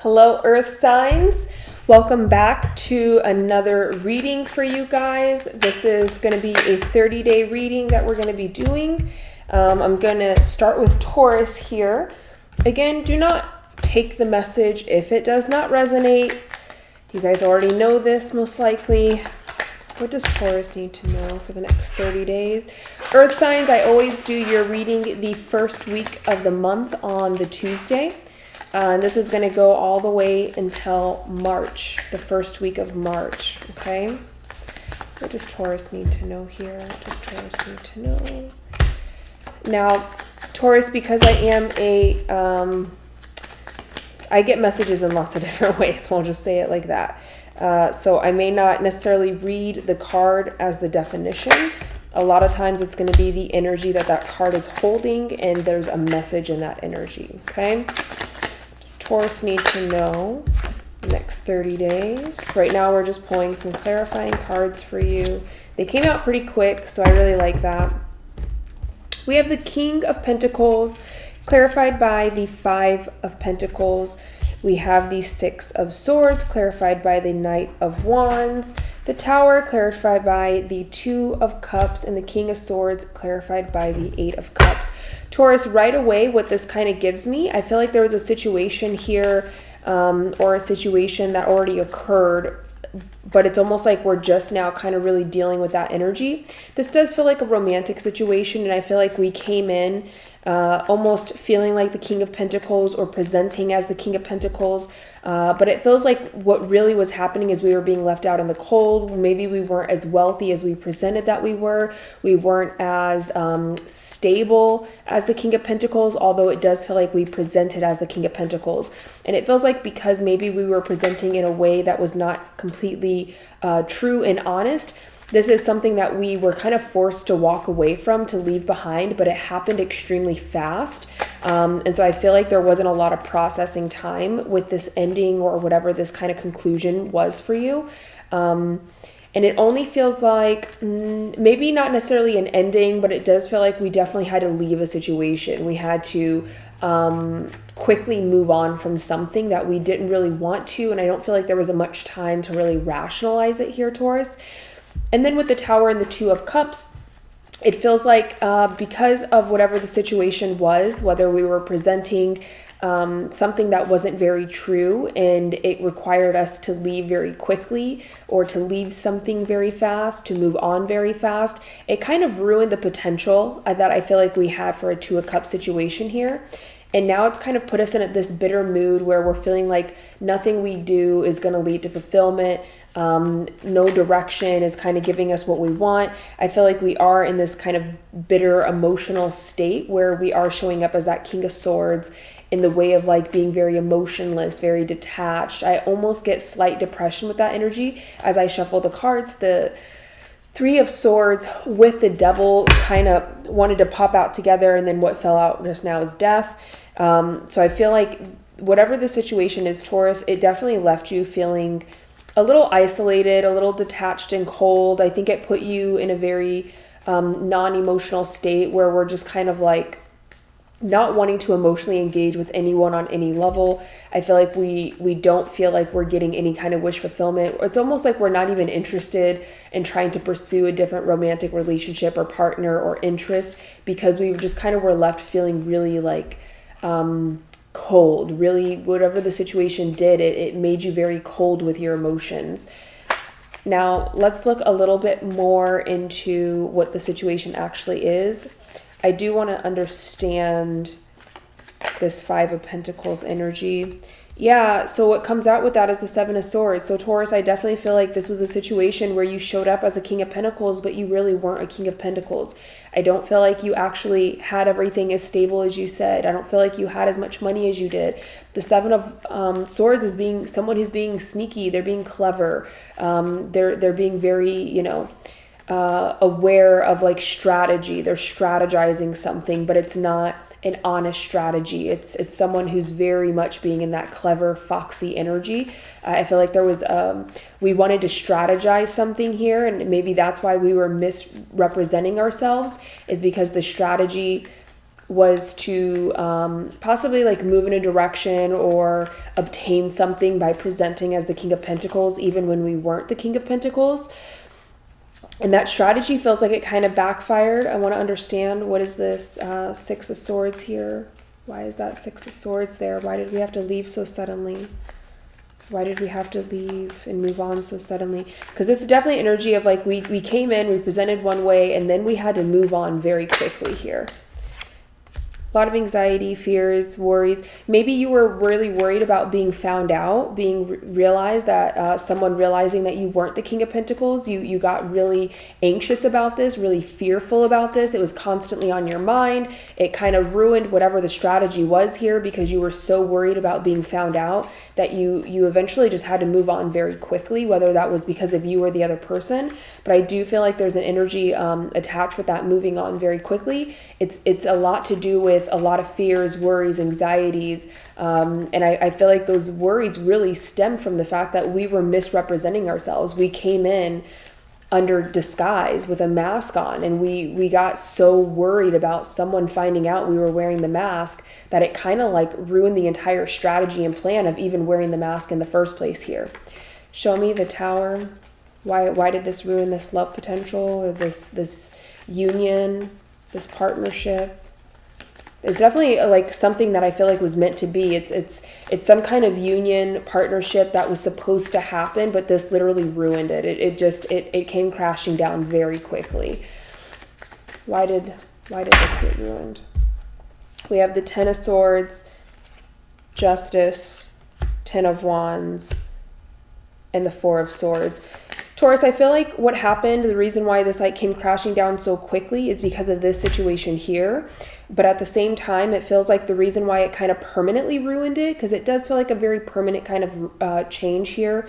Hello, Earth signs. Welcome back to another reading for you guys. This is going to be a 30-day reading that we're going to be doing. I'm going to start with Taurus here. Again, do not take the message if it does not resonate. You guys already know this most likely. What does Taurus need to know for the next 30 days? Earth signs, I always do your reading the first week of the month on the Tuesday. And this is going to go all the way until March, the first week of March, okay? What does Taurus need to know here? What does Taurus need to know? Now, Taurus, because I am I get messages in lots of different ways. We'll just say it like that. So I may not necessarily read the card as the definition. A lot of times it's going to be the energy that card is holding, and there's a message in that energy, okay? Taurus need to know the next 30 days. Right now we're just pulling some clarifying cards for you. They came out pretty quick, so I really like that. We have the King of Pentacles, clarified by the Five of Pentacles. We have the Six of Swords, clarified by the Knight of Wands. The Tower, clarified by the Two of Cups. And the King of Swords, clarified by the Eight of Cups. Taurus, right away, what this kind of gives me, I feel like there was a situation here or a situation that already occurred, but it's almost like we're just now kind of really dealing with that energy. This does feel like a romantic situation, and I feel like we came in almost feeling like the King of Pentacles or presenting as the King of Pentacles. But it feels like what really was happening is we were being left out in the cold. Maybe we weren't as wealthy as we presented that we were. We weren't as stable as the King of Pentacles, although it does feel like we presented as the King of Pentacles. And it feels like because maybe we were presenting in a way that was not completely true and honest, this is something that we were kind of forced to walk away from, to leave behind, but it happened extremely fast. And so I feel like there wasn't a lot of processing time with this ending or whatever this kind of conclusion was for you. And it only feels like maybe not necessarily an ending, but it does feel like we definitely had to leave a situation. We had to quickly move on from something that we didn't really want to. And I don't feel like there was much time to really rationalize it here, Taurus. And then with the Tower and the Two of Cups, it feels like because of whatever the situation was, whether we were presenting something that wasn't very true and it required us to leave very quickly or to leave something very fast, to move on very fast, it kind of ruined the potential that I feel like we had for a Two of Cups situation here. And now it's kind of put us in this bitter mood where we're feeling like nothing we do is going to lead to fulfillment. No direction is kind of giving us what we want. I feel like we are in this kind of bitter emotional state where we are showing up as that King of Swords in the way of like being very emotionless, very detached. I almost get slight depression with that energy as I shuffle the cards. The Three of Swords with the Devil kind of wanted to pop out together, and then what fell out just now is Death. So I feel like whatever the situation is, Taurus, it definitely left you feeling a little isolated, a little detached and cold. I think it put you in a very non-emotional state where we're just kind of like not wanting to emotionally engage with anyone on any level. I feel like we don't feel like we're getting any kind of wish fulfillment. It's almost like we're not even interested in trying to pursue a different romantic relationship or partner or interest, because we just kind of were left feeling really like cold. Really, whatever the situation did, it made you very cold with your emotions. Now, let's look a little bit more into what the situation actually is. I do want to understand this Five of Pentacles energy. Yeah, so what comes out with that is the Seven of Swords. So Taurus, I definitely feel like this was a situation where you showed up as a King of Pentacles, but you really weren't a King of Pentacles. I don't feel like you actually had everything as stable as you said. I don't feel like you had as much money as you did. The Seven of Swords is being someone who's being sneaky. They're being clever. They're being very, aware of like strategy. They're strategizing something, but it's not an honest strategy. It's someone who's very much being in that clever, foxy energy. I feel like there was we wanted to strategize something here, and maybe that's why we were misrepresenting ourselves, is because the strategy was to possibly like move in a direction or obtain something by presenting as the King of Pentacles, even when we weren't the King of Pentacles. And that strategy feels like it kind of backfired. I want to understand, what is this Six of Swords here? Why is that Six of Swords there? Why did we have to leave so suddenly? Why did we have to leave and move on so suddenly? Because this is definitely energy of like we came in, we presented one way, and then we had to move on very quickly here. A lot of anxiety, fears, worries. Maybe you were really worried about being found out, being realized that someone realizing that you weren't the King of Pentacles. You got really anxious about this, really fearful about this. It was constantly on your mind. It kind of ruined whatever the strategy was here because you were so worried about being found out that you eventually just had to move on very quickly, whether that was because of you or the other person. But I do feel like there's an energy attached with that moving on very quickly. It's a lot to do with a lot of fears, worries, anxieties. And I feel like those worries really stemmed from the fact that we were misrepresenting ourselves. We came in under disguise with a mask on, and we got so worried about someone finding out we were wearing the mask that it kind of like ruined the entire strategy and plan of even wearing the mask in the first place here. Show me the Tower. Why did this ruin this love potential or this union, this partnership? It's definitely like something that I feel like was meant to be. It's some kind of union partnership that was supposed to happen, but this literally ruined it. It came crashing down very quickly. Why did this get ruined? We have the Ten of Swords, Justice, Ten of Wands, and the Four of Swords. Taurus, I feel like what happened, the reason why this like came crashing down so quickly is because of this situation here. But at the same time, it feels like the reason why it kind of permanently ruined it, because it does feel like a very permanent kind of change here.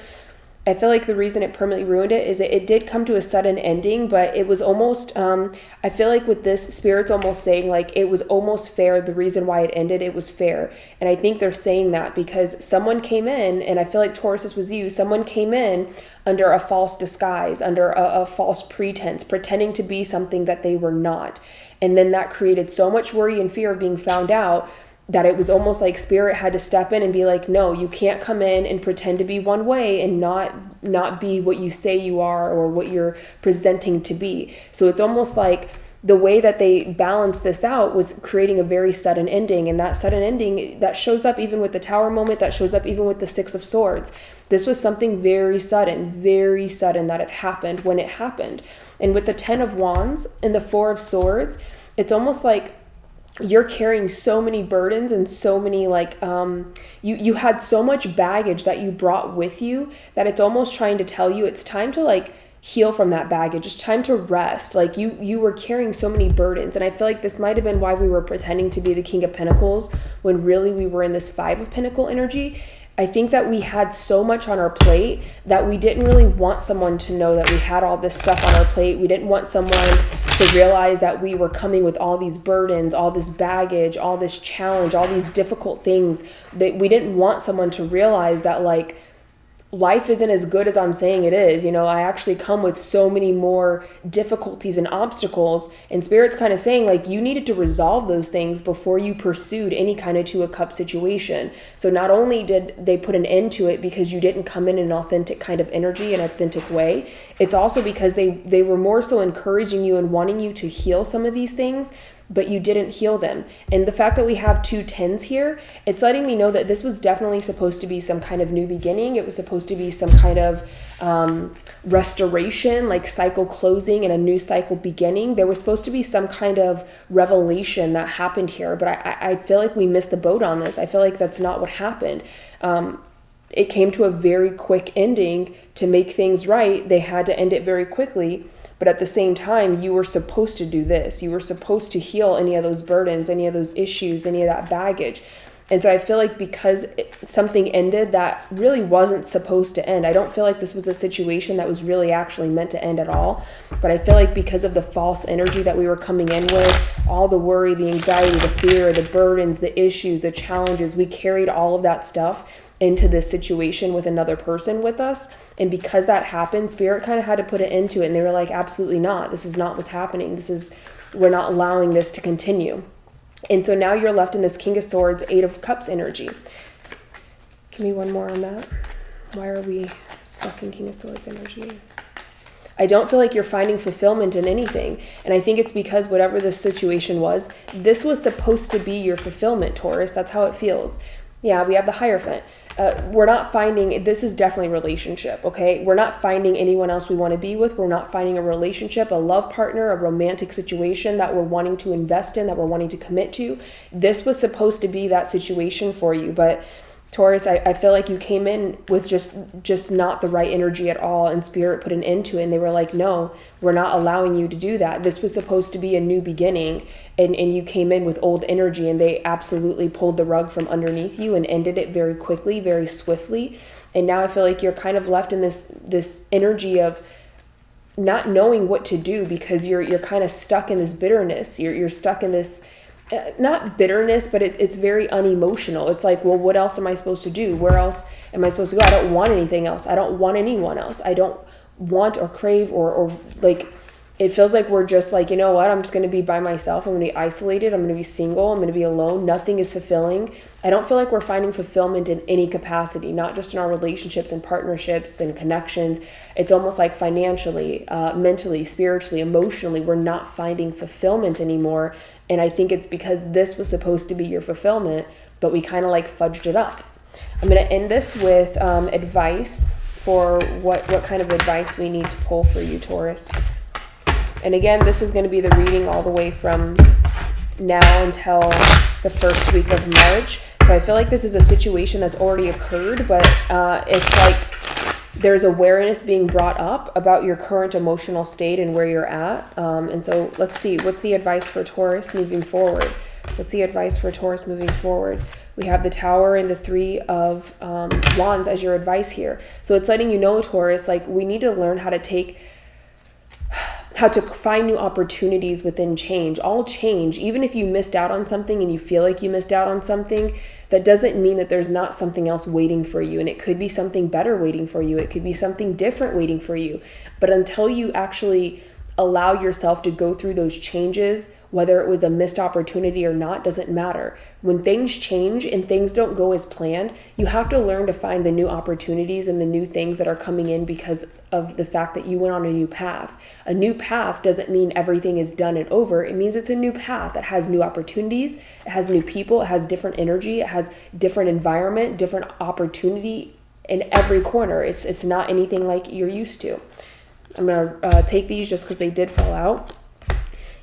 I feel like the reason it permanently ruined it is it did come to a sudden ending, but it was almost, I feel like with this, Spirit's almost saying like it was almost fair. The reason why it ended, it was fair. And I think they're saying that because someone came in, and I feel like Taurus, this was you, someone came in under a false disguise, under a false pretense, pretending to be something that they were not. And then that created so much worry and fear of being found out that it was almost like Spirit had to step in and be like, no, you can't come in and pretend to be one way and not be what you say you are or what you're presenting to be. So it's almost like the way that they balanced this out was creating a very sudden ending. And that sudden ending, that shows up even with the Tower moment, that shows up even with the Six of Swords. This was something very sudden that it happened when it happened. And with the Ten of Wands and the Four of Swords, it's almost like you're carrying so many burdens and so many like you had so much baggage that you brought with you that it's almost trying to tell you it's time to like heal from that baggage. It's time to rest. Like you were carrying so many burdens. And I feel like this might have been why we were pretending to be the King of Pentacles when really we were in this Five of Pentacle energy. I think that we had so much on our plate that we didn't really want someone to know that we had all this stuff on our plate. We didn't want someone to realize that we were coming with all these burdens, all this baggage, all this challenge, all these difficult things. That we didn't want someone to realize that like life isn't as good as I'm saying it is. You know, I actually come with so many more difficulties and obstacles, and Spirit's kind of saying like you needed to resolve those things before you pursued any kind of Two of Cups situation. So not only did they put an end to it because you didn't come in an authentic kind of energy, an authentic way, it's also because they were more so encouraging you and wanting you to heal some of these things, but you didn't heal them. And the fact that we have two tens here, it's letting me know that this was definitely supposed to be some kind of new beginning. It was supposed to be some kind of restoration, like cycle closing and a new cycle beginning. There was supposed to be some kind of revelation that happened here, but I feel like we missed the boat on this. I feel like that's not what happened. It came to a very quick ending. To make things right, they had to end it very quickly. But at the same time, you were supposed to do this. You were supposed to heal any of those burdens, any of those issues, any of that baggage. And so I feel like because something ended that really wasn't supposed to end, I don't feel like this was a situation that was really actually meant to end at all. But I feel like because of the false energy that we were coming in with, all the worry, the anxiety, the fear, the burdens, the issues, the challenges, we carried all of that stuff into this situation with another person with us. And because that happened, Spirit kind of had to put an end to it. And they were like, absolutely not. This is not what's happening. We're not allowing this to continue. And so now you're left in this King of Swords, Eight of Cups energy. Give me one more on that. Why are we stuck in King of Swords energy? I don't feel like you're finding fulfillment in anything. And I think it's because whatever this situation was, this was supposed to be your fulfillment, Taurus. That's how it feels. Yeah, we have the Hierophant. We're not finding, this is definitely a relationship, okay? We're not finding anyone else we want to be with. We're not finding a relationship, a love partner, a romantic situation that we're wanting to invest in, that we're wanting to commit to. This was supposed to be that situation for you, but Taurus, I feel like you came in with just not the right energy at all, and Spirit put an end to it, and they were like, no, we're not allowing you to do that. This was supposed to be a new beginning, and you came in with old energy, and they absolutely pulled the rug from underneath you and ended it very quickly, very swiftly. And now I feel like you're kind of left in this energy of not knowing what to do, because you're kind of stuck in this bitterness. You're stuck in this, not bitterness, but it's very unemotional. It's like, well, what else am I supposed to do? Where else am I supposed to go? I don't want anything else. I don't want anyone else. I don't want or crave or like, it feels like we're just like, you know what? I'm just going to be by myself. I'm going to be isolated. I'm going to be single. I'm going to be alone. Nothing is fulfilling. I don't feel like we're finding fulfillment in any capacity, not just in our relationships and partnerships and connections. It's almost like financially, mentally, spiritually, emotionally, we're not finding fulfillment anymore. And I think it's because this was supposed to be your fulfillment, but we kind of like fudged it up. I'm going to end this with advice for what kind of advice we need to pull for you, Taurus. And again, this is going to be the reading all the way from now until the first week of March. So I feel like this is a situation that's already occurred, but it's like there's awareness being brought up about your current emotional state and where you're at. And so let's see, what's the advice for Taurus moving forward? What's the advice for Taurus moving forward? We have the Tower and the Three of Wands as your advice here. So it's letting you know, Taurus, like we need to learn how to find new opportunities within change. All change, even if you missed out on something and you feel like you missed out on something, that doesn't mean that there's not something else waiting for you. And it could be something better waiting for you. It could be something different waiting for you. But until you actually allow yourself to go through those changes, whether it was a missed opportunity or not, doesn't matter. When things change and things don't go as planned, you have to learn to find the new opportunities and the new things that are coming in because of the fact that you went on a new path. A new path doesn't mean everything is done and over. It means it's a new path that has new opportunities, it has new people, it has different energy, it has different environment, different opportunity in every corner. It's not anything like you're used to. I'm going to take these just because they did fall out.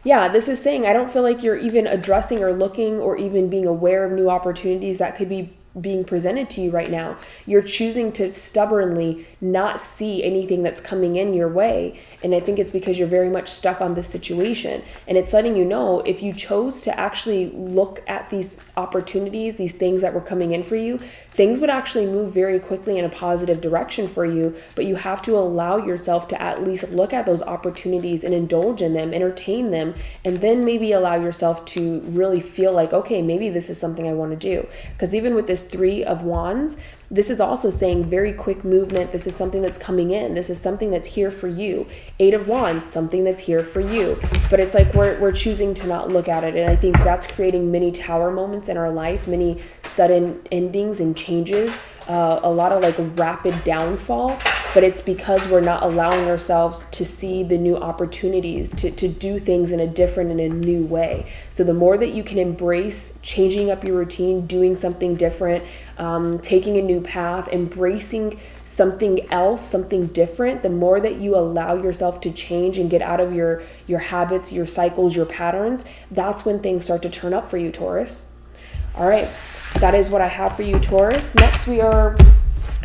Yeah, this is saying I don't feel like you're even addressing or looking or even being aware of new opportunities that could be being presented to you right now. You're choosing to stubbornly not see anything that's coming in your way. And I think it's because you're very much stuck on this situation. And it's letting you know, if you chose to actually look at these opportunities, these things that were coming in for you, things would actually move very quickly in a positive direction for you. But you have to allow yourself to at least look at those opportunities and indulge in them, entertain them, and then maybe allow yourself to really feel like, okay, maybe this is something I want to do. Because even with this Three of Wands, this is also saying very quick movement. This is something that's coming in. This is something that's here for you. Eight of Wands, something that's here for you. But it's like we're choosing to not look at it. And I think that's creating many Tower moments in our life, many sudden endings and changes, a lot of like rapid downfall. But it's because we're not allowing ourselves to see the new opportunities, to do things in a different and a new way. So the more that you can embrace changing up your routine, doing something different, taking a new path, embracing something else, something different, the more that you allow yourself to change and get out of your habits, your cycles, your patterns, that's when things start to turn up for you, Taurus. All right, that is what I have for you, Taurus. Next, we are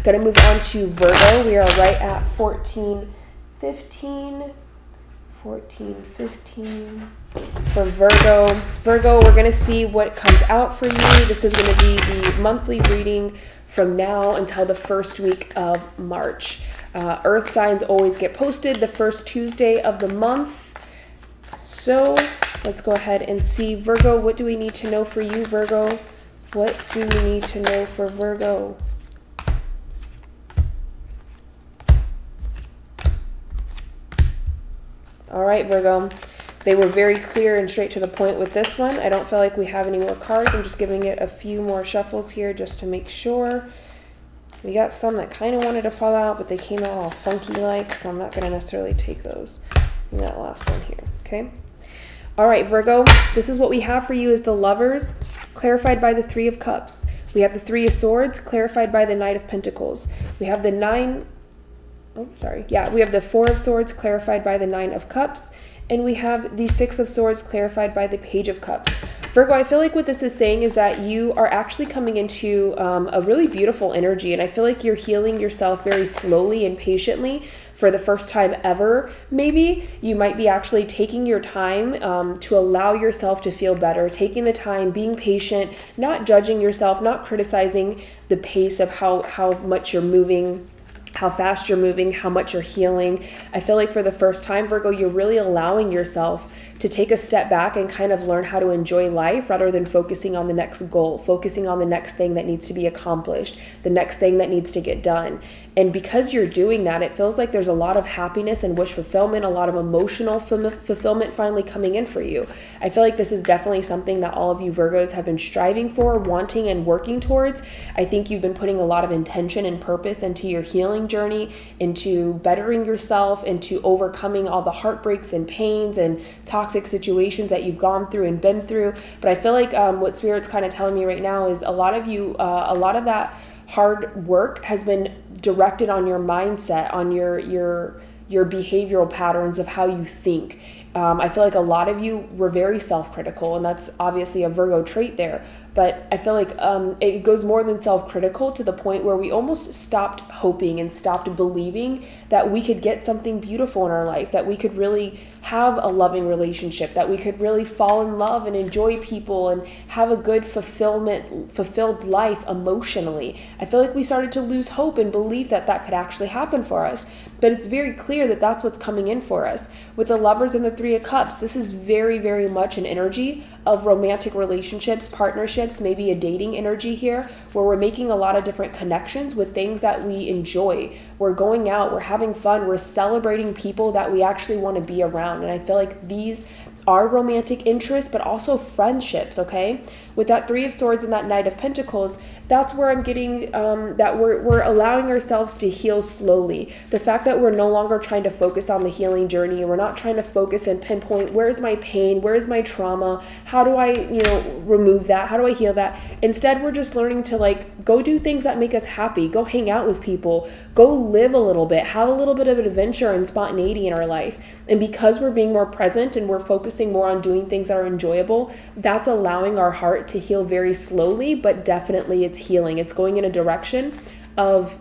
going to move on to Virgo. We are right at 14:15 for Virgo. Virgo, we're going to see what comes out for you. This is going to be the monthly reading from now until the first week of March. Earth signs always get posted the first Tuesday of the month. So let's go ahead and see. Virgo, what do we need to know for you, Virgo? What do we need to know for Virgo? All right, Virgo. They were very clear and straight to the point with this one. I don't feel like we have any more cards. I'm just giving it a few more shuffles here just to make sure. We got some that kind of wanted to fall out, but they came out all funky-like, so I'm not going to necessarily take those in that last one here, okay? All right, Virgo, this is what we have for you is the Lovers, clarified by the Three of Cups. We have the Three of Swords, clarified by the Knight of Pentacles. We have the we have the Four of Swords, clarified by the Nine of Cups. And we have the Six of Swords, clarified by the Page of Cups. Virgo, I feel like what this is saying is that you are actually coming into a really beautiful energy. And I feel like you're healing yourself very slowly and patiently for the first time ever. Maybe you might be actually taking your time to allow yourself to feel better, taking the time, being patient, not judging yourself, not criticizing the pace of how much you're moving, how fast you're moving, how much you're healing. I feel like for the first time, Virgo, you're really allowing yourself to take a step back and kind of learn how to enjoy life rather than focusing on the next goal, focusing on the next thing that needs to be accomplished, the next thing that needs to get done. And because you're doing that, it feels like there's a lot of happiness and wish fulfillment, a lot of emotional fulfillment finally coming in for you. I feel like this is definitely something that all of you Virgos have been striving for, wanting and working towards. I think you've been putting a lot of intention and purpose into your healing journey, into bettering yourself, into overcoming all the heartbreaks and pains and toxic situations that you've gone through and been through. But I feel like what Spirit's kind of telling me right now is a lot of you, a lot of that hard work has been directed on your mindset, on your behavioral patterns of how you think. I feel like a lot of you were very self-critical, and that's obviously a Virgo trait there. But I feel like it goes more than self-critical to the point where we almost stopped hoping and stopped believing that we could get something beautiful in our life, that we could really have a loving relationship, that we could really fall in love and enjoy people and have a good fulfilled life emotionally. I feel like we started to lose hope and believe that that could actually happen for us. But it's very clear that that's what's coming in for us. With the Lovers and the Three of Cups, this is very, very much an energy of romantic relationships, partnerships, maybe a dating energy here, where we're making a lot of different connections with things that we enjoy. We're going out, we're having fun, we're celebrating people that we actually want to be around. And I feel like these are romantic interests, but also friendships, okay? With that Three of Swords and that Knight of Pentacles, that's where I'm getting that we're allowing ourselves to heal slowly. The fact that we're no longer trying to focus on the healing journey, we're not trying to focus and pinpoint where's my pain, where's my trauma, how do I, remove that, how do I heal that? Instead, we're just learning to go do things that make us happy, go hang out with people, go live a little bit, have a little bit of an adventure and spontaneity in our life. And because we're being more present and we're focusing more on doing things that are enjoyable, that's allowing our heart to heal very slowly, but definitely it's healing. It's going in a direction of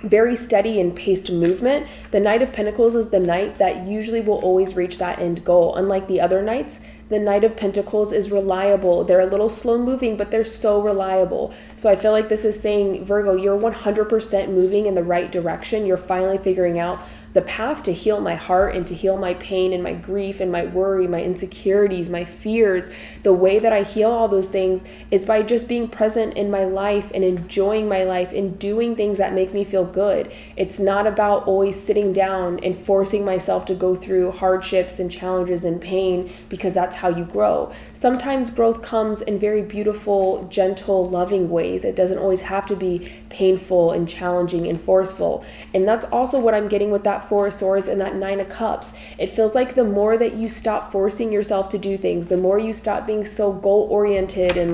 very steady and paced movement. The Knight of Pentacles is the knight that usually will always reach that end goal. Unlike the other knights, the Knight of Pentacles is reliable. They're a little slow moving, but they're so reliable. So I feel like this is saying, Virgo, you're 100% moving in the right direction. You're finally figuring out the path to heal my heart and to heal my pain and my grief and my worry, my insecurities, my fears. The way that I heal all those things is by just being present in my life and enjoying my life and doing things that make me feel good. It's not about always sitting down and forcing myself to go through hardships and challenges and pain, because that's how you grow. Sometimes growth comes in very beautiful, gentle, loving ways. It doesn't always have to be painful and challenging and forceful. And that's also what I'm getting with that Four of Swords and that Nine of Cups. It feels like the more that you stop forcing yourself to do things, the more you stop being so goal-oriented and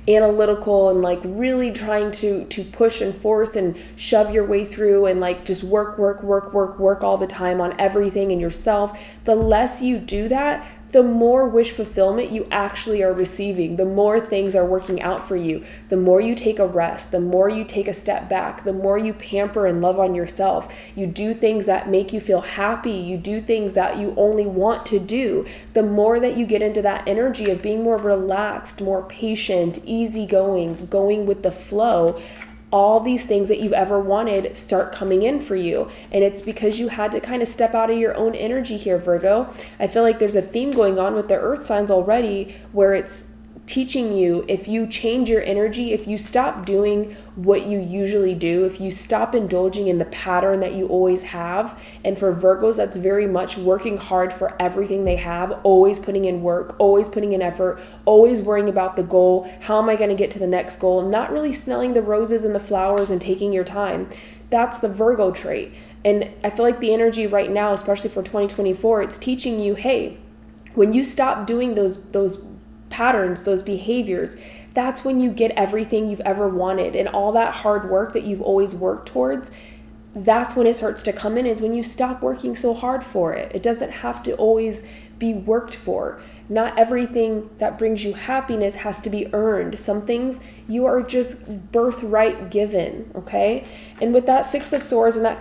analytical and really trying to push and force and shove your way through and just work all the time on everything and yourself. The less you do that, the more wish fulfillment you actually are receiving, the more things are working out for you, the more you take a rest, the more you take a step back, the more you pamper and love on yourself. You do things that make you feel happy, you do things that you only want to do. The more that you get into that energy of being more relaxed, more patient, easygoing, going with the flow, all these things that you've ever wanted start coming in for you. And it's because you had to kind of step out of your own energy here, Virgo. I feel like there's a theme going on with the earth signs already where it's teaching you, if you change your energy, if you stop doing what you usually do, if you stop indulging in the pattern that you always have, and for Virgos, that's very much working hard for everything they have, always putting in work, always putting in effort, always worrying about the goal. How am I going to get to the next goal? Not really smelling the roses and the flowers and taking your time. That's the Virgo trait. And I feel like the energy right now, especially for 2024, it's teaching you, hey, when you stop doing those patterns, those behaviors, that's when you get everything you've ever wanted, and all that hard work that you've always worked towards, that's when it starts to come in, is when you stop working so hard for it. It doesn't have to always be worked for. Not everything that brings you happiness has to be earned. Some things you are just birthright given, okay? And with that Six of Swords and that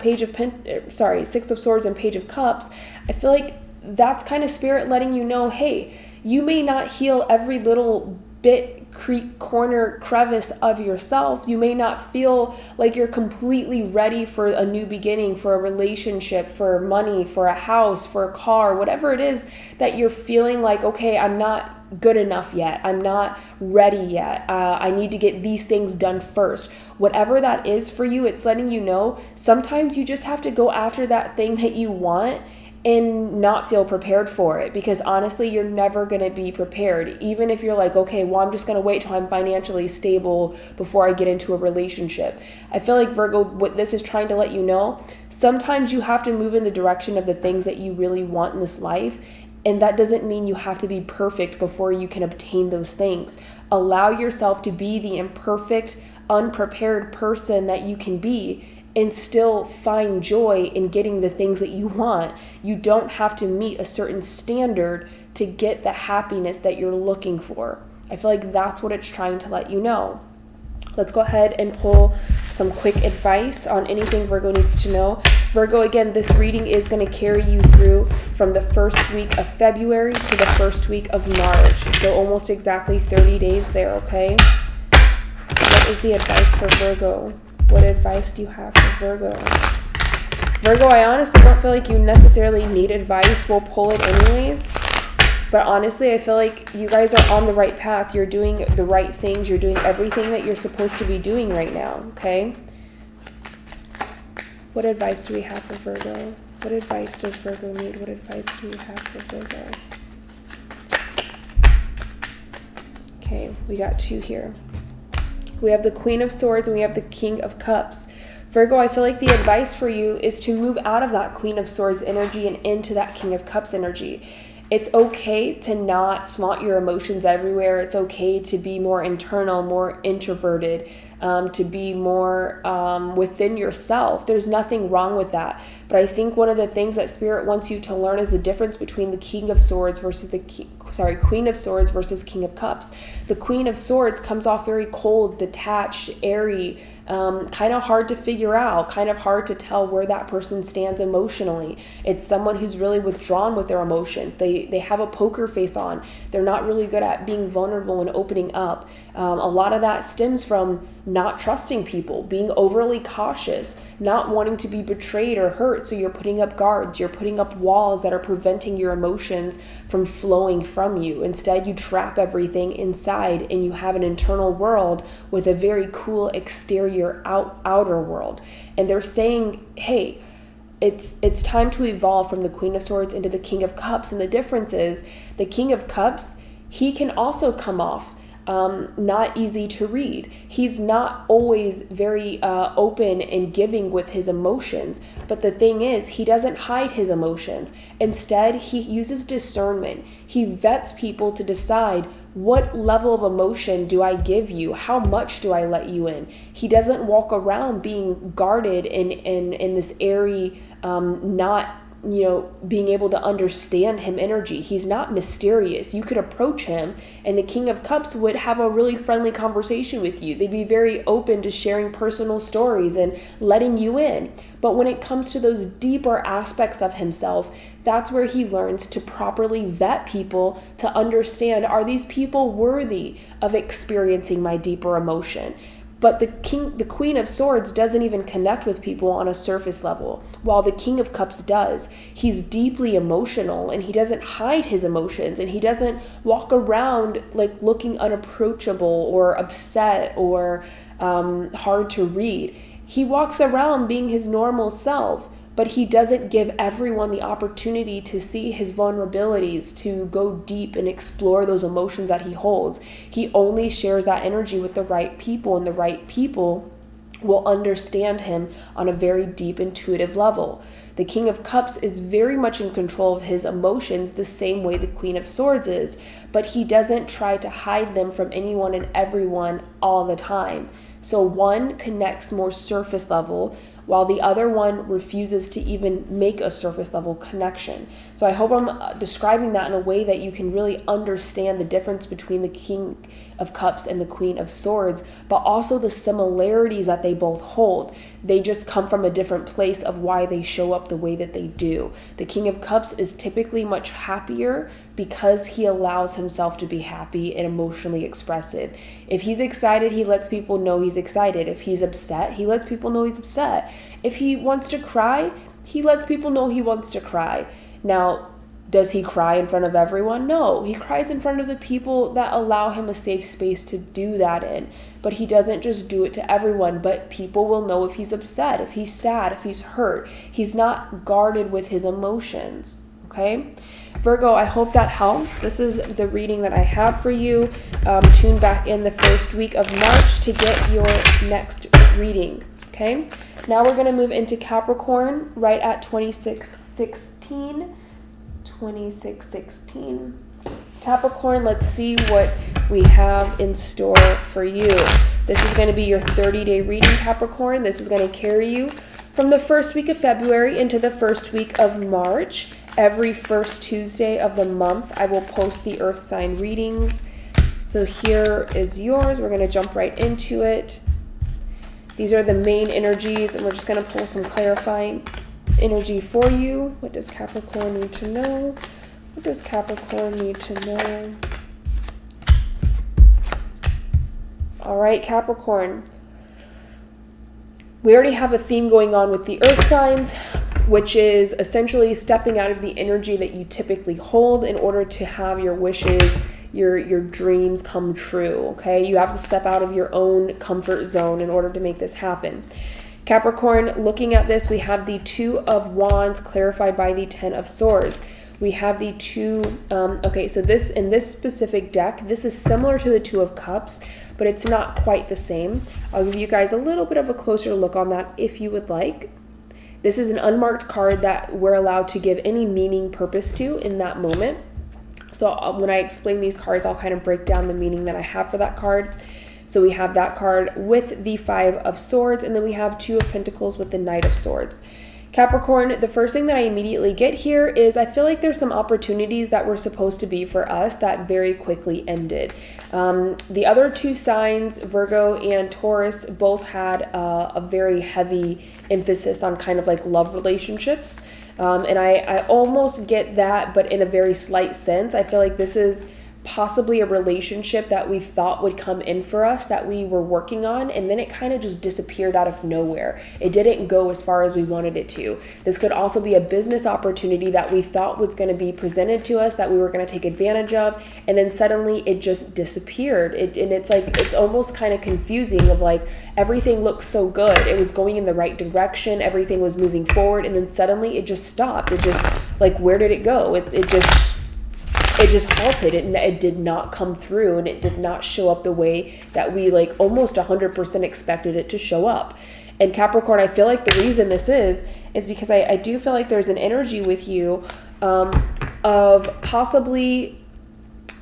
Six of Swords and Page of Cups, I feel like that's kind of Spirit letting you know, hey, you may not heal every little bit, creek, corner, crevice of yourself. You may not feel like you're completely ready for a new beginning, for a relationship, for money, for a house, for a car, whatever it is that you're feeling like, okay, I'm not good enough yet. I'm not ready yet. I need to get these things done first. Whatever that is for you, it's letting you know sometimes you just have to go after that thing that you want and not feel prepared for it, because honestly, you're never going to be prepared. Even if you're like, okay, well, I'm just going to wait till I'm financially stable before I get into a relationship. I feel like, Virgo, what this is trying to let you know, sometimes you have to move in the direction of the things that you really want in this life. And that doesn't mean you have to be perfect before you can obtain those things. Allow yourself to be the imperfect, unprepared person that you can be, and still find joy in getting the things that you want. You don't have to meet a certain standard to get the happiness that you're looking for. I feel like that's what it's trying to let you know. Let's go ahead and pull some quick advice on anything Virgo needs to know. Virgo, again, this reading is going to carry you through from the first week of February to the first week of March. So almost exactly 30 days there, okay? What is the advice for Virgo? What advice do you have for Virgo? Virgo, I honestly don't feel like you necessarily need advice. We'll pull it anyways. But honestly, I feel like you guys are on the right path. You're doing the right things. You're doing everything that you're supposed to be doing right now, okay? What advice do we have for Virgo? What advice does Virgo need? What advice do we have for Virgo? Okay, we got two here. We have the Queen of Swords and we have the King of Cups. Virgo, I feel like the advice for you is to move out of that Queen of Swords energy and into that King of Cups energy. It's okay to not flaunt your emotions everywhere. It's okay to be more internal, more introverted, to be more within yourself. There's nothing wrong with that. But I think one of the things that Spirit wants you to learn is the difference between the King of Swords versus Queen of Swords versus King of Cups. The Queen of Swords comes off very cold, detached, airy, kind of hard to figure out, kind of hard to tell where that person stands emotionally. It's someone who's really withdrawn with their emotion. They have a poker face on. They're not really good at being vulnerable and opening up. A lot of that stems from not trusting people, being overly cautious, not wanting to be betrayed or hurt. So you're putting up guards, you're putting up walls that are preventing your emotions from flowing from you. Instead, you trap everything inside and you have an internal world with a very cool exterior outer world. And they're saying, hey, it's time to evolve from the Queen of Swords into the King of Cups. And the difference is the King of Cups, he can also come off not easy to read. He's not always very open and giving with his emotions. But the thing is, he doesn't hide his emotions. Instead, he uses discernment. He vets people to decide, what level of emotion do I give you? How much do I let you in? He doesn't walk around being guarded in this airy, not being able to understand him energy. He's not mysterious. You could approach him and the King of Cups would have a really friendly conversation with you. They'd be very open to sharing personal stories and letting you in. But when it comes to those deeper aspects of himself, that's where he learns to properly vet people to understand, are these people worthy of experiencing my deeper emotion? But the Queen of Swords doesn't even connect with people on a surface level, while the King of Cups does. He's deeply emotional, and he doesn't hide his emotions, and he doesn't walk around like looking unapproachable or upset or hard to read. He walks around being his normal self, but he doesn't give everyone the opportunity to see his vulnerabilities, to go deep and explore those emotions that he holds. He only shares that energy with the right people, and the right people will understand him on a very deep, intuitive level. The King of Cups is very much in control of his emotions the same way the Queen of Swords is, but he doesn't try to hide them from anyone and everyone all the time. So one connects more surface level, while the other one refuses to even make a surface level connection. So I hope I'm describing that in a way that you can really understand the difference between the King of Cups and the Queen of Swords, but also the similarities that they both hold. They just come from a different place of why they show up the way that they do. The King of Cups is typically much happier because he allows himself to be happy and emotionally expressive. If he's excited, he lets people know he's excited. If he's upset, he lets people know he's upset. If he wants to cry, he lets people know he wants to cry. Now, does he cry in front of everyone? No, he cries in front of the people that allow him a safe space to do that in. But he doesn't just do it to everyone, but people will know if he's upset, if he's sad, if he's hurt. He's not guarded with his emotions, okay? Virgo, I hope that helps. This is the reading that I have for you. Tune back in the first week of March to get your next reading, okay? Now we're going to move into Capricorn right at 2616. 2616. Capricorn, let's see what we have in store for you. This is going to be your 30-day reading, Capricorn. This is going to carry you from the first week of February into the first week of March. Every first Tuesday of the month, I will post the earth sign readings. So here is yours. We're going to jump right into it. These are the main energies, and we're just going to pull some clarifying energy for you. What does Capricorn need to know? What does Capricorn need to know? All right, Capricorn. We already have a theme going on with the earth signs, which is essentially stepping out of the energy that you typically hold in order to have your wishes, your dreams come true, okay? You have to step out of your own comfort zone in order to make this happen. Capricorn, looking at this, we have the Two of Wands clarified by the Ten of Swords. We have the so this, in this specific deck, this is similar to the Two of Cups, but it's not quite the same. I'll give you guys a little bit of a closer look on that if you would like. This is an unmarked card that we're allowed to give any meaning, purpose to in that moment. So when I explain these cards, I'll kind of break down the meaning that I have for that card. So we have that card with the Five of Swords, and then we have Two of Pentacles with the Knight of Swords. Capricorn, the first thing that I immediately get here is I feel like there's some opportunities that were supposed to be for us that very quickly ended. The other two signs, Virgo and Taurus, both had a very heavy emphasis on kind of like love relationships. And I almost get that, but in a very slight sense. I feel like this is possibly a relationship that we thought would come in for us, that we were working on, and then it kind of just disappeared out of nowhere. It didn't go as far as we wanted it to. This could also be a business opportunity that we thought was going to be presented to us, that we were going to take advantage of, and then suddenly it just disappeared. And it's like, it's almost kind of confusing of like, everything looks so good. It was going in the right direction. Everything was moving forward, and then suddenly it just stopped. It just, like, where did it go? It just halted. It did not come through, and it did not show up the way that we like almost 100% expected it to show up. And Capricorn, I feel like the reason this is because I do feel like there's an energy with you of possibly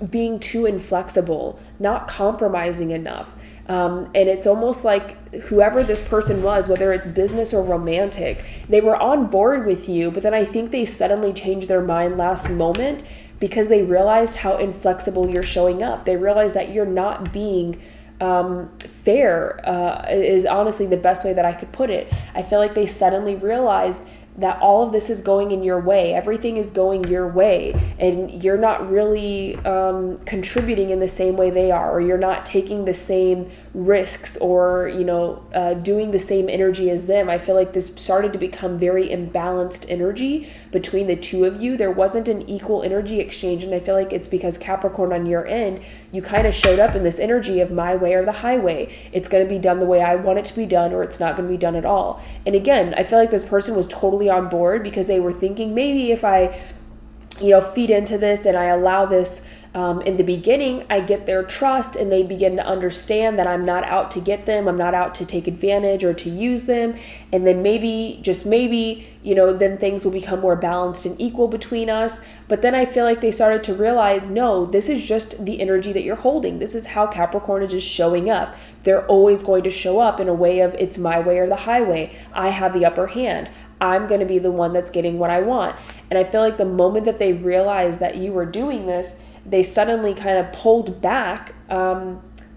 being too inflexible, not compromising enough. And it's almost like whoever this person was, whether it's business or romantic, they were on board with you, but then I think they suddenly changed their mind last moment because they realized how inflexible you're showing up. They realized that you're not being fair, is honestly the best way that I could put it. I feel like they suddenly realized that all of this is going in your way. Everything is going your way, and you're not really contributing in the same way they are, or you're not taking the same risks, or, you know, doing the same energy as them. I feel like this started to become very imbalanced energy between the two of you. There wasn't an equal energy exchange, and I feel like it's because Capricorn, on your end, you kind of showed up in this energy of my way or the highway. It's going to be done the way I want it to be done, or it's not going to be done at all. And again, I feel like this person was totally on board because they were thinking, maybe if I, you know, feed into this and I allow this in the beginning, I get their trust and they begin to understand that I'm not out to get them. I'm not out to take advantage or to use them. And then maybe, just maybe, you know, then things will become more balanced and equal between us. But then I feel like they started to realize, no, this is just the energy that you're holding. This is how Capricorn is just showing up. They're always going to show up in a way of, it's my way or the highway. I have the upper hand. I'm going to be the one that's getting what I want. And I feel like the moment that they realized that you were doing this, they suddenly kind of pulled back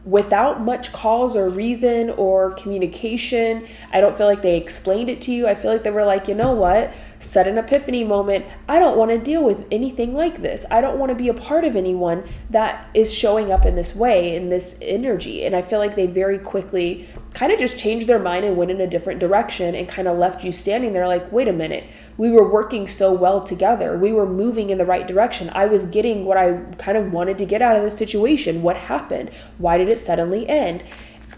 without much cause or reason or communication. I don't feel like they explained it to you. I feel like they were like, you know what? Sudden epiphany moment. I don't want to deal with anything like this. I don't want to be a part of anyone that is showing up in this way, in this energy. And I feel like they very quickly kind of just changed their mind and went in a different direction and kind of left you standing there like, wait a minute, we were working so well together. We were moving in the right direction. I was getting what I kind of wanted to get out of this situation. What happened? Why did it suddenly end?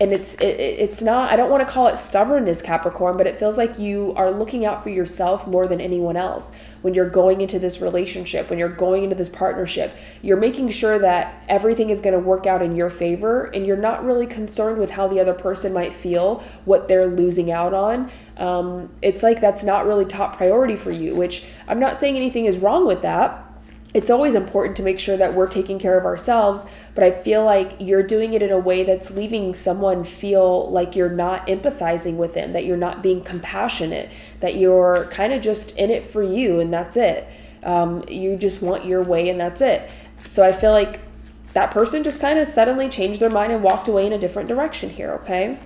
And it's not, I don't want to call it stubbornness, Capricorn, but it feels like you are looking out for yourself more than anyone else. When you're going into this relationship, when you're going into this partnership, you're making sure that everything is going to work out in your favor, and you're not really concerned with how the other person might feel, what they're losing out on. It's like that's not really top priority for you, which I'm not saying anything is wrong with that. It's always important to make sure that we're taking care of ourselves, but I feel like you're doing it in a way that's leaving someone feel like you're not empathizing with them, that you're not being compassionate, that you're kind of just in it for you and that's it. You just want your way and that's it. So I feel like that person just kind of suddenly changed their mind and walked away in a different direction here, okay?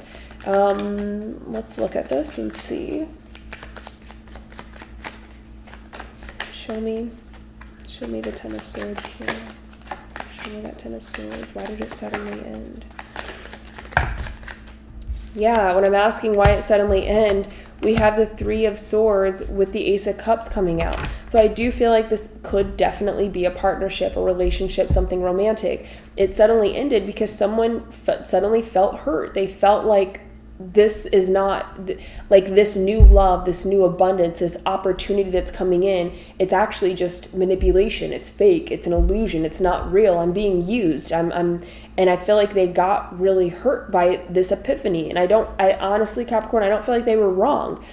Let's look at this and see. Show me the Ten of Swords here. Show me that Ten of Swords. Why did it suddenly end? Yeah, when I'm asking why it suddenly ended, we have the Three of Swords with the Ace of Cups coming out. So I do feel like this could definitely be a partnership, a relationship, something romantic. It suddenly ended because someone suddenly felt hurt. They felt like this is not like this new love, this new abundance, this opportunity that's coming in. It's actually just manipulation. It's fake. It's an illusion. It's not real. I'm being used. And I feel like they got really hurt by this epiphany. And I honestly, Capricorn, I don't feel like they were wrong.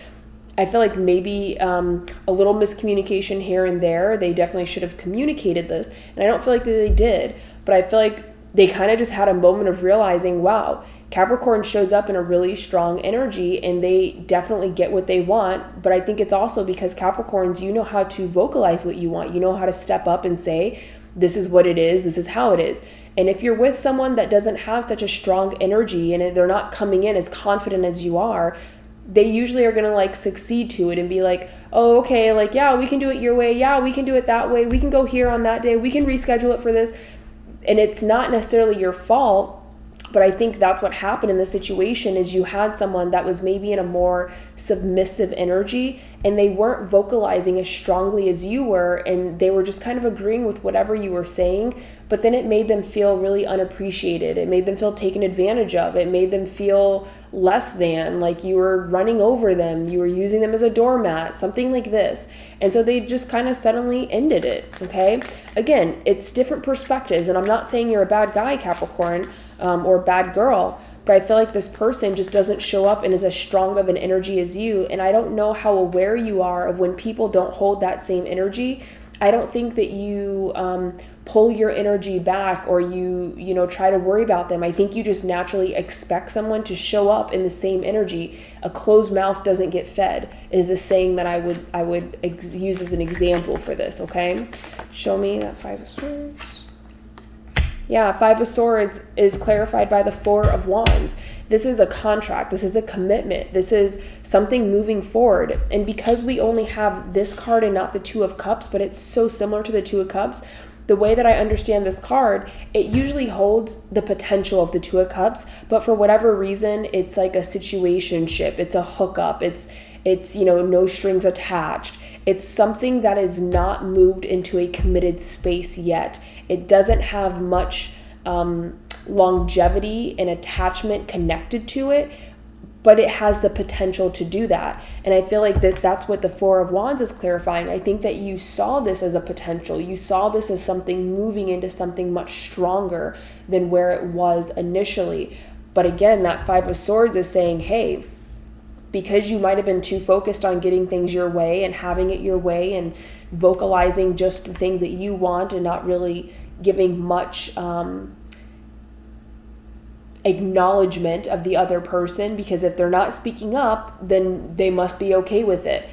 I feel like maybe a little miscommunication here and there. They definitely should have communicated this. And I don't feel like that they did, but I feel like they kind of just had a moment of realizing, wow, Capricorn shows up in a really strong energy and they definitely get what they want. But I think it's also because Capricorns, you know how to vocalize what you want. You know how to step up and say, this is what it is. This is how it is. And if you're with someone that doesn't have such a strong energy and they're not coming in as confident as you are, they usually are going to like succeed to it and be like, oh, okay, like, yeah, we can do it your way. Yeah, we can do it that way. We can go here on that day. We can reschedule it for this. And it's not necessarily your fault, but I think that's what happened in this situation is you had someone that was maybe in a more submissive energy and they weren't vocalizing as strongly as you were, and they were just kind of agreeing with whatever you were saying, but then it made them feel really unappreciated. It made them feel taken advantage of. It made them feel less than, like you were running over them, you were using them as a doormat, something like this. And so they just kind of suddenly ended it, okay? Again, it's different perspectives, and I'm not saying you're a bad guy, Capricorn, or a bad girl, but I feel like this person just doesn't show up and is as strong of an energy as you. And I don't know how aware you are of when people don't hold that same energy. I don't think that you pull your energy back or you try to worry about them. I think you just naturally expect someone to show up in the same energy. A closed mouth doesn't get fed is the saying that I would use as an example for this, okay? Show me that Five of Swords. Yeah, Five of Swords is clarified by the Four of Wands. This is a contract. This is a commitment. This is something moving forward. And because we only have this card and not the Two of Cups, but it's so similar to the Two of Cups, the way that I understand this card, it usually holds the potential of the Two of Cups, but for whatever reason, it's like a situationship. It's a hookup. It's no strings attached. It's something that is not moved into a committed space yet. It doesn't have much longevity and attachment connected to it, but it has the potential to do that. And I feel like that's what the Four of Wands is clarifying. I think that you saw this as a potential. You saw this as something moving into something much stronger than where it was initially. But again, that Five of Swords is saying, hey, because you might have been too focused on getting things your way and having it your way and vocalizing just the things that you want and not really giving much acknowledgement of the other person, because if they're not speaking up, then they must be okay with it.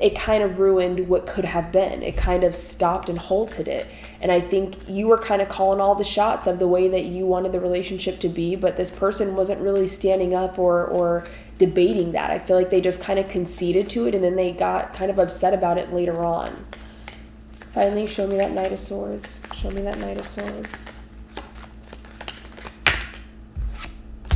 It kind of ruined what could have been. It kind of stopped and halted it. And I think you were kind of calling all the shots of the way that you wanted the relationship to be, but this person wasn't really standing up or debating that. I feel like they just kind of conceded to it, and then they got kind of upset about it later on. Finally, show me that Knight of Swords. Show me that Knight of Swords.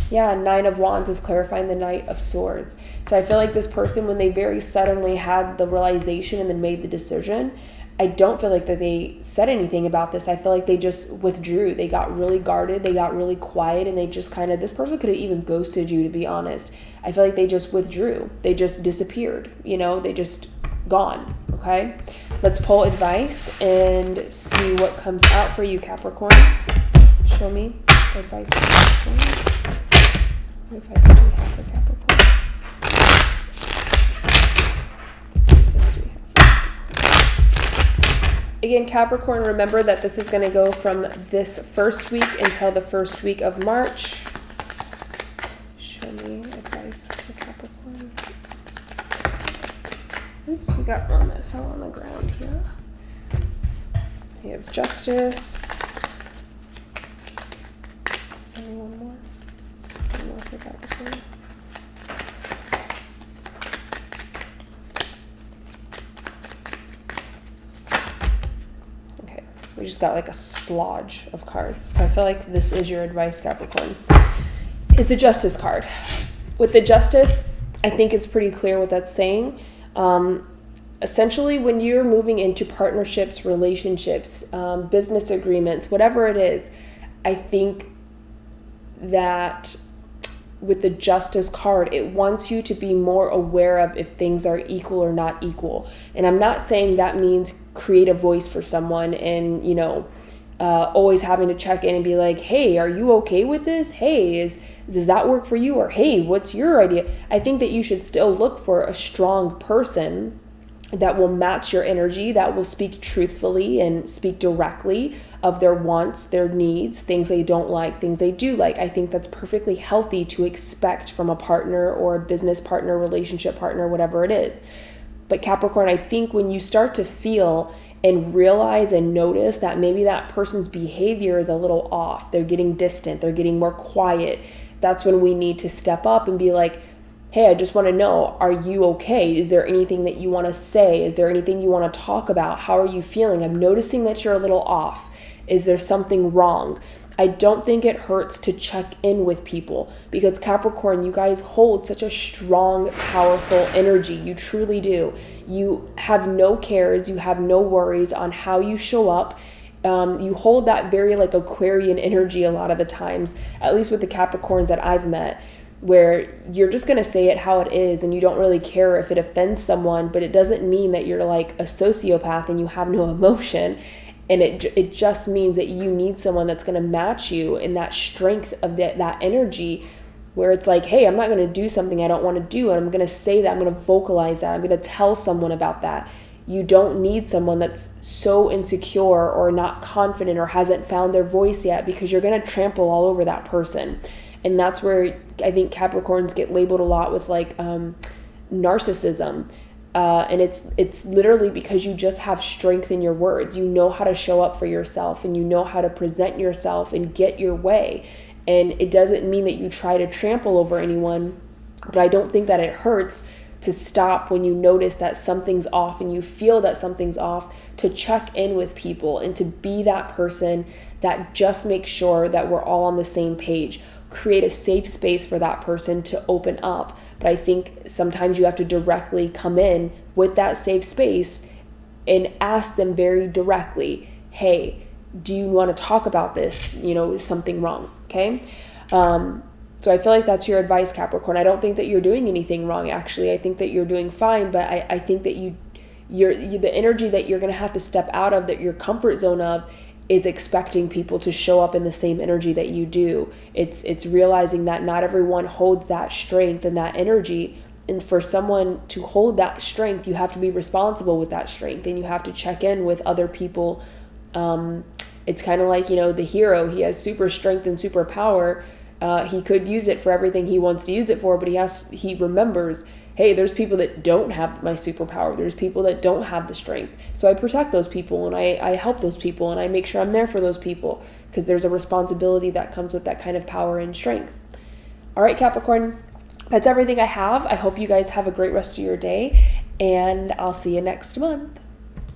Yeah, Nine of Wands is clarifying the Knight of Swords. So I feel like this person, when they very suddenly had the realization and then made the decision, I don't feel like that they said anything about this. I feel like they just withdrew. They got really guarded. They got really quiet, and they just kind of, this person could have even ghosted you, to be honest. I feel like they just withdrew. They just disappeared. They just gone. Okay. Let's pull advice and see what comes out for you, Capricorn. Show me advice for Capricorn. What advice do we have for Capricorn? Again, Capricorn, remember that this is going to go from this first week until the first week of March. Show me advice for Capricorn. Oops, we got one that fell on the ground here. We have Justice. Maybe one more. One more for Capricorn. We just got like a splodge of cards. So I feel like this is your advice, Capricorn. Is the Justice card. With the Justice, I think it's pretty clear what that's saying. Essentially, when you're moving into partnerships, relationships, business agreements, whatever it is, I think that with the Justice card, it wants you to be more aware of if things are equal or not equal. And I'm not saying that means create a voice for someone and, always having to check in and be like, hey, are you okay with this? Hey, does that work for you? Or hey, what's your idea? I think that you should still look for a strong person that will match your energy, that will speak truthfully and speak directly of their wants, their needs, things they don't like, things they do like. I think that's perfectly healthy to expect from a partner or a business partner, relationship partner, whatever it is. But Capricorn, I think when you start to feel and realize and notice that maybe that person's behavior is a little off, they're getting distant, they're getting more quiet, that's when we need to step up and be like, hey, I just want to know, are you okay? Is there anything that you want to say? Is there anything you want to talk about? How are you feeling? I'm noticing that you're a little off. Is there something wrong? I don't think it hurts to check in with people, because Capricorn, you guys hold such a strong, powerful energy. You truly do. You have no cares. You have no worries on how you show up. You hold that very like Aquarian energy a lot of the times, at least with the Capricorns that I've met, where you're just going to say it how it is and you don't really care if it offends someone, but it doesn't mean that you're like a sociopath and you have no emotion. And it just means that you need someone that's going to match you in that strength of that energy, where it's like, hey, I'm not going to do something I don't want to do, and I'm going to say that, I'm going to vocalize that, I'm going to tell someone about that. You don't need someone that's so insecure or not confident or hasn't found their voice yet, because you're going to trample all over that person. And that's where I think Capricorns get labeled a lot with like narcissism. And it's literally because you just have strength in your words. You know how to show up for yourself, and you know how to present yourself and get your way. And it doesn't mean that you try to trample over anyone, but I don't think that it hurts to stop when you notice that something's off and you feel that something's off, to check in with people and to be that person that just makes sure that we're all on the same page. Create a safe space for that person to open up. But I think sometimes you have to directly come in with that safe space and ask them very directly, hey, do you want to talk about this? Is something wrong? Okay. So I feel like that's your advice, Capricorn. I don't think that you're doing anything wrong. Actually, I think that you're doing fine, but I think that the energy that you're going to have to step out of, that your comfort zone of, is expecting people to show up in the same energy that you do. It's realizing that not everyone holds that strength and that energy. And for someone to hold that strength, you have to be responsible with that strength, and you have to check in with other people. It's kind of like, the hero. He has super strength and super power. He could use it for everything he wants to use it for, but he remembers, hey, there's people that don't have my superpower. There's people that don't have the strength. So I protect those people, and I help those people, and I make sure I'm there for those people, because there's a responsibility that comes with that kind of power and strength. All right, Capricorn, that's everything I have. I hope you guys have a great rest of your day, and I'll see you next month.